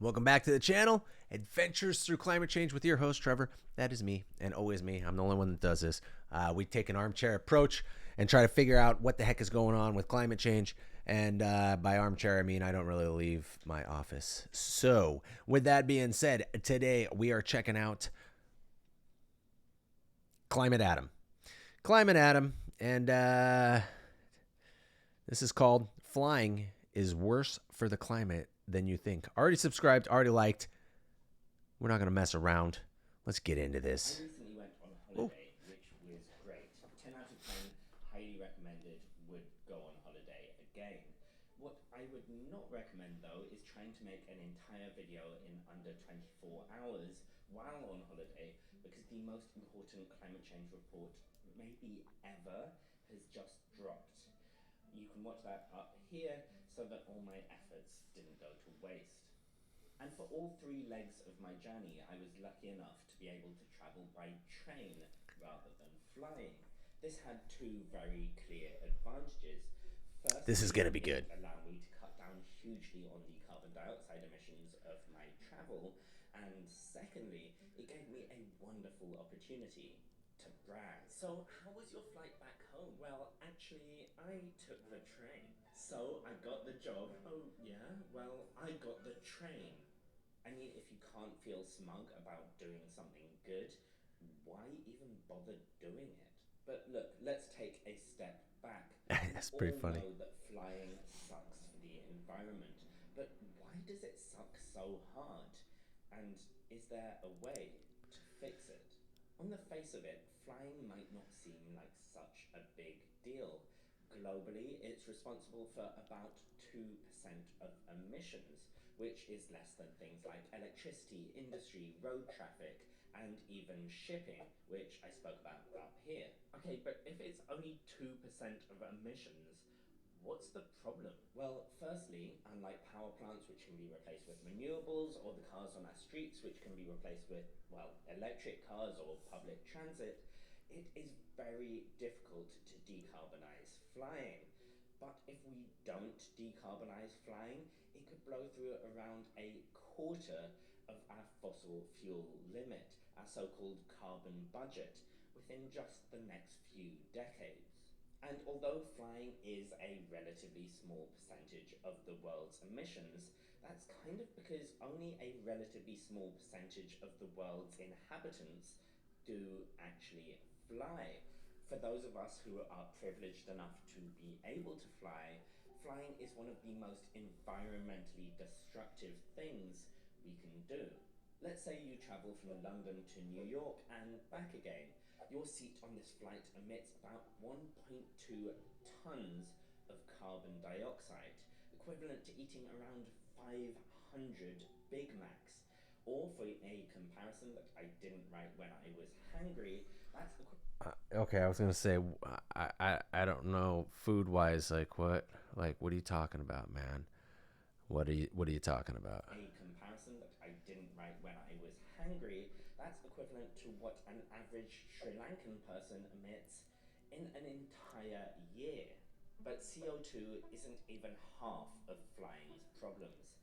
Welcome back to the channel, Adventures Through Climate Change with your host, Trevor. That is me, and always me. I'm the only one that does this. We take an armchair approach and try to figure out what the heck is going on with climate change. And by armchair, I mean I don't really leave my office. So, with that being said, today we are checking out Climate Atom. Climate Atom, and this is called Flying is Worse for the Climate Than You Think. Already subscribed, already liked. We're not going to mess around. Let's get into this. I recently went on holiday, which was great. 10 out of 10, highly recommended, would go on holiday again. What I would not recommend though is trying to make an entire video in under 24 hours while on holiday, because the most important climate change report maybe ever has just dropped. You can watch that up here so that all my efforts didn't go to waste. And for all three legs of my journey, I was lucky enough to be able to travel by train rather than flying. This had two very clear advantages. This is going Firstly, to be good. it allowed me to cut down hugely on the carbon dioxide emissions of my travel. And secondly, it gave me a wonderful opportunity to brag. So, how was your flight back home? Well, actually, I took the train. So, I got the job. Oh, yeah? Well, I got the train. I mean, if you can't feel smug about doing something good, why even bother doing it? But look, let's take a step back. We That's pretty all funny. know that flying sucks for the environment, but why does it suck so hard? And is there a way to fix it? On the face of it, flying might not seem like such a big deal. Globally, it's responsible for about 2% of emissions, which is less than things like electricity, industry, road traffic, and even shipping, which I spoke about up here. Okay, but if it's only 2% of emissions, what's the problem? Well, firstly, unlike power plants, which can be replaced with renewables, or the cars on our streets, which can be replaced with, well, electric cars or public transit, it is very difficult to decarbonize flying. But if we don't decarbonize flying, it could blow through around a quarter of our fossil fuel limit, our so called carbon budget, within just the next few decades. And although flying is a relatively small percentage of the world's emissions, that's kind of because only a relatively small percentage of the world's inhabitants do actually fly. For those of us who are privileged enough to be able to fly, flying is one of the most environmentally destructive things we can do. Let's say you travel from London to New York and back again. Your seat on this flight emits about 1.2 tons of carbon dioxide, equivalent to eating around 500 Big Macs. Or for a comparison that I didn't write when I was hungry, that's Okay, I was going to say, I don't know food wise, what are you talking about, man? What are you talking about? a comparison that I didn't write when I was hungry, that's equivalent to what an average Sri Lankan person emits in an entire year. But CO2 isn't even half of flying's problems.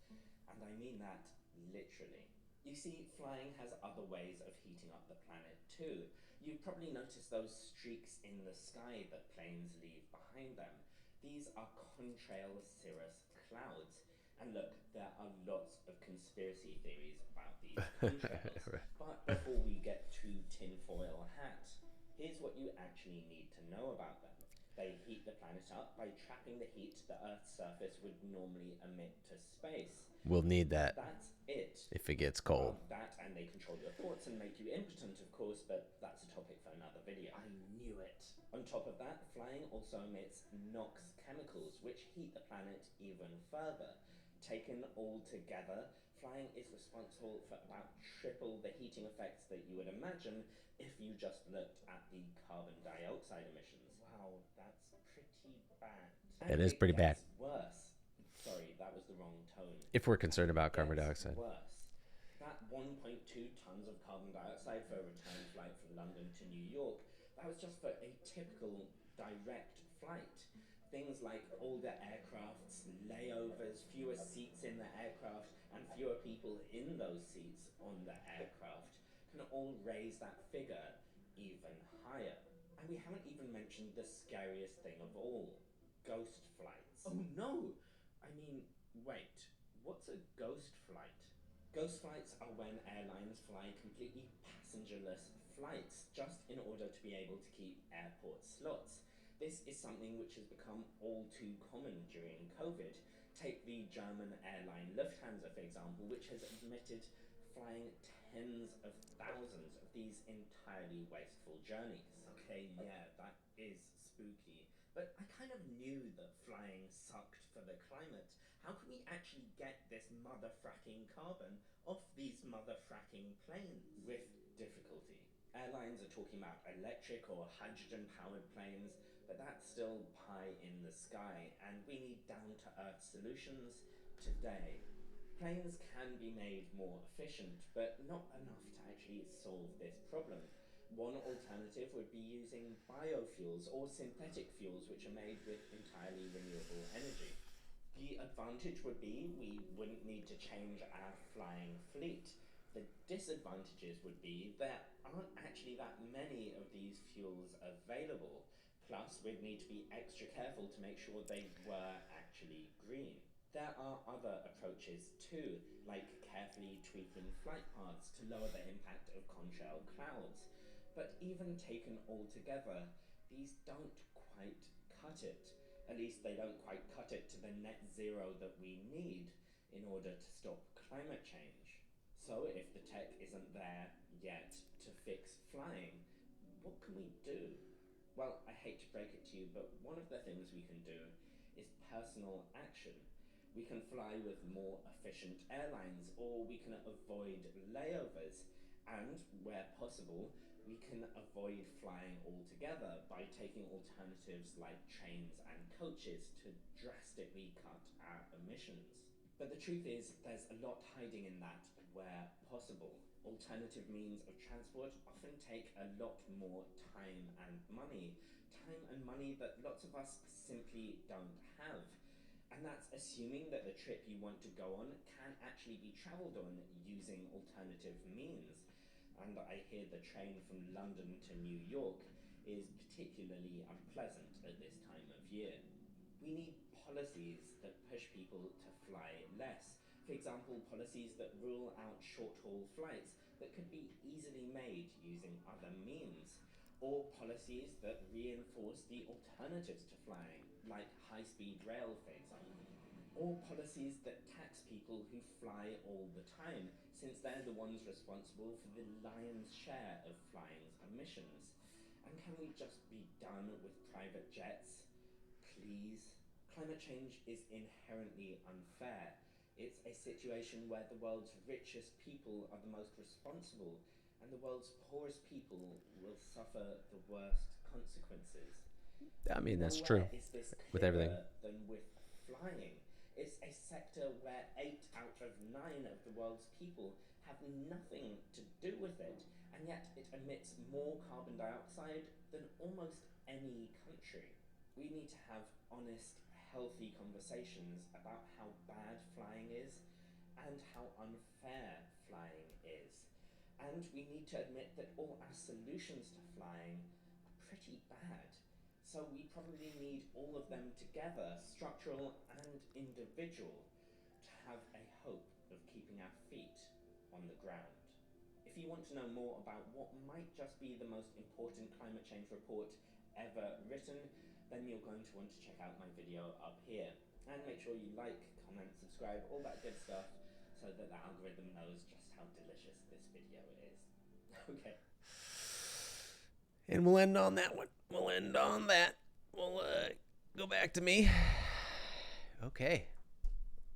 And I mean that literally. You see, flying has other ways of heating up the planet too. You've probably noticed those streaks in the sky that planes leave behind them. These are contrail cirrus clouds. And look, there are lots of conspiracy theories about these contrails. But before we get too tinfoil hat, here's what you actually need to know about them. They heat the planet up by trapping the heat the Earth's surface would normally emit to space. We'll need that That's it. if it gets cold. Well, that and they control your thoughts and make you impotent, of course, but that's a topic for another video. I knew it. On top of that, flying also emits NOx chemicals, which heat the planet even further. Taken all together, flying is responsible for about triple the heating effects that you would imagine if you just looked at the carbon dioxide emissions. Wow, that's pretty bad. And It is it pretty bad gets worse. Sorry, that was the wrong tone. if we're And concerned it about carbon gets dioxide. worse. That 1.2 tons of carbon dioxide for a return flight from London to New York, that was just for a typical direct flight. Things like older aircrafts, layovers, fewer seats in the aircraft, and fewer people in those seats on the aircraft can all raise that figure even higher. And we haven't even mentioned the scariest thing of all, ghost flights. Oh no! I mean, wait, what's a ghost flight? Ghost flights are when airlines fly completely passengerless flights just in order to be able to keep airport slots. This is something which has become all too common during COVID. Take the German airline Lufthansa, for example, which has admitted flying tens of thousands of these entirely wasteful journeys. Okay, yeah, that is spooky. But I kind of knew that flying sucked for the climate. How can we actually get this motherfracking carbon off these motherfracking planes? With difficulty. Airlines are talking about electric or hydrogen powered planes, but that's still pie in the sky, and we need down to earth solutions today. Planes can be made more efficient, but not enough to actually solve this problem. One alternative would be using biofuels or synthetic fuels which are made with entirely renewable energy. The advantage would be we wouldn't need to change our flying fleet. The disadvantages would be there aren't actually that many of these fuels available. Plus, we'd need to be extra careful to make sure they were actually green. There are other approaches too, like carefully tweaking flight paths to lower the impact of contrail clouds. But even taken all together, these don't quite cut it. At least they don't quite cut it to the net zero that we need in order to stop climate change. So, if the tech isn't there yet to fix flying, what can we do? Well, I hate to break it to you, but one of the things we can do is personal action. We can fly with more efficient airlines, or we can avoid layovers, and where possible, we can avoid flying altogether by taking alternatives like trains and coaches to drastically cut our emissions. But the truth is, there's a lot hiding in that where possible. Alternative means of transport often take a lot more time and money. Time and money that lots of us simply don't have. And that's assuming that the trip you want to go on can actually be travelled on using alternative means. And I hear the train from London to New York is particularly unpleasant at this time of year. We need policies that push people to fly less. For example, policies that rule out short haul flights that could be easily made using other means. Or policies that reinforce the alternatives to flying, like high speed rail, for example. Or policies that tax people who fly all the time, since they're the ones responsible for the lion's share of flying's emissions. And can we just be done with private jets? Please. Climate change is inherently unfair. It's a situation where the world's richest people are the most responsible, and the world's poorest people will suffer the worst consequences. I mean, that's true Nowhere is this with everything. clearer than with flying. It's a sector where 8 out of 9 of the world's people have nothing to do with it, and yet it emits more carbon dioxide than almost any country. We need to have honest, healthy conversations about how bad flying is and how unfair flying is. And we need to admit that all our solutions to flying are pretty bad. So we probably need all of them together, structural and individual, to have a hope of keeping our feet on the ground. If you want to know more about what might just be the most important climate change report ever written, then you're going to want to check out my video up here. And make sure you like, comment, subscribe, all that good stuff, so that the algorithm knows just how delicious this video is. Okay. And we'll end on that one. We'll end on that. We'll go back to me. Okay.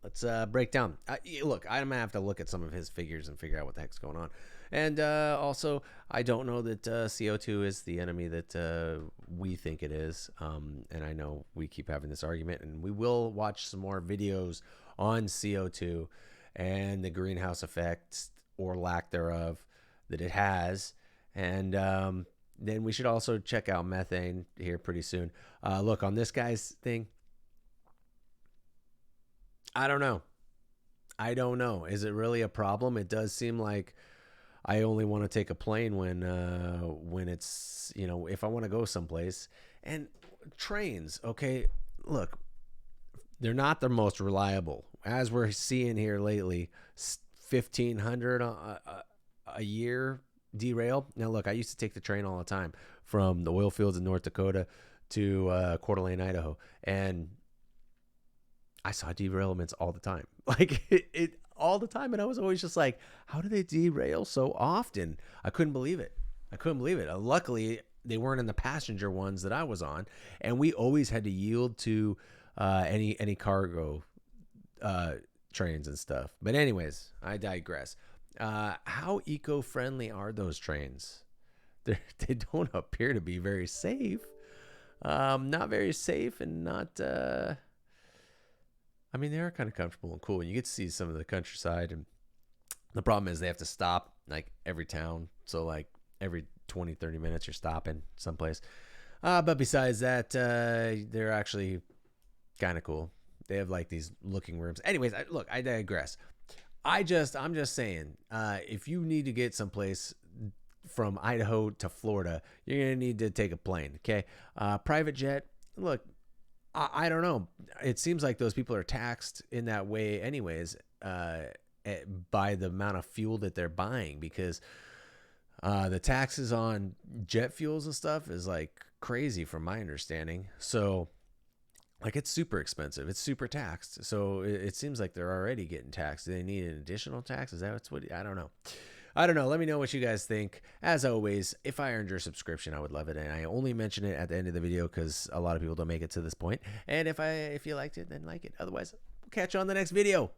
Let's break down. Look, I'm going to have to look at some of his figures and figure out what the heck's going on. And also, I don't know that CO2 is the enemy that we think it is. And I know we keep having this argument, and we will watch some more videos on CO2 and the greenhouse effect or lack thereof that it has. And then we should also check out methane here pretty soon. Look, on this guy's thing, I don't know. I don't know. Is it really a problem? It does seem like I only want to take a plane when it's, if I want to go someplace. And trains, okay, look, they're not the most reliable, as we're seeing here lately. 1,500 a year derail. Now, look, I used to take the train all the time from the oil fields in North Dakota to Coeur d'Alene, Idaho, and I saw derailments all the time, like it all the time, and I was always just like, how do they derail so often? I couldn't believe it. I couldn't believe it. Luckily, they weren't in the passenger ones that I was on, and we always had to yield to any cargo trains and stuff. But anyways, I digress. How eco-friendly are those trains? They don't appear to be very safe. Not very safe, and not. I mean, they are kind of comfortable and cool. And you get to see some of the countryside. And the problem is they have to stop like every town. So like every 20, 30 minutes you're stopping someplace. But besides that, they're actually kind of cool. They have like these looking rooms. Anyways, look, I digress. I'm just saying, if you need to get someplace from Idaho to Florida, you're going to need to take a plane. Okay. Private jet. Look, I don't know. It seems like those people are taxed in that way anyways, by the amount of fuel that they're buying, because the taxes on jet fuels and stuff is like crazy from my understanding. So like it's super expensive. It's super taxed. So it seems like they're already getting taxed. Do they need an additional tax? Is that what's what? I don't know. I don't know. Let me know what you guys think. As always, if I earned your subscription, I would love it. And I only mention it at the end of the video because a lot of people don't make it to this point. And if you liked it, then like it. Otherwise, we'll catch you on the next video.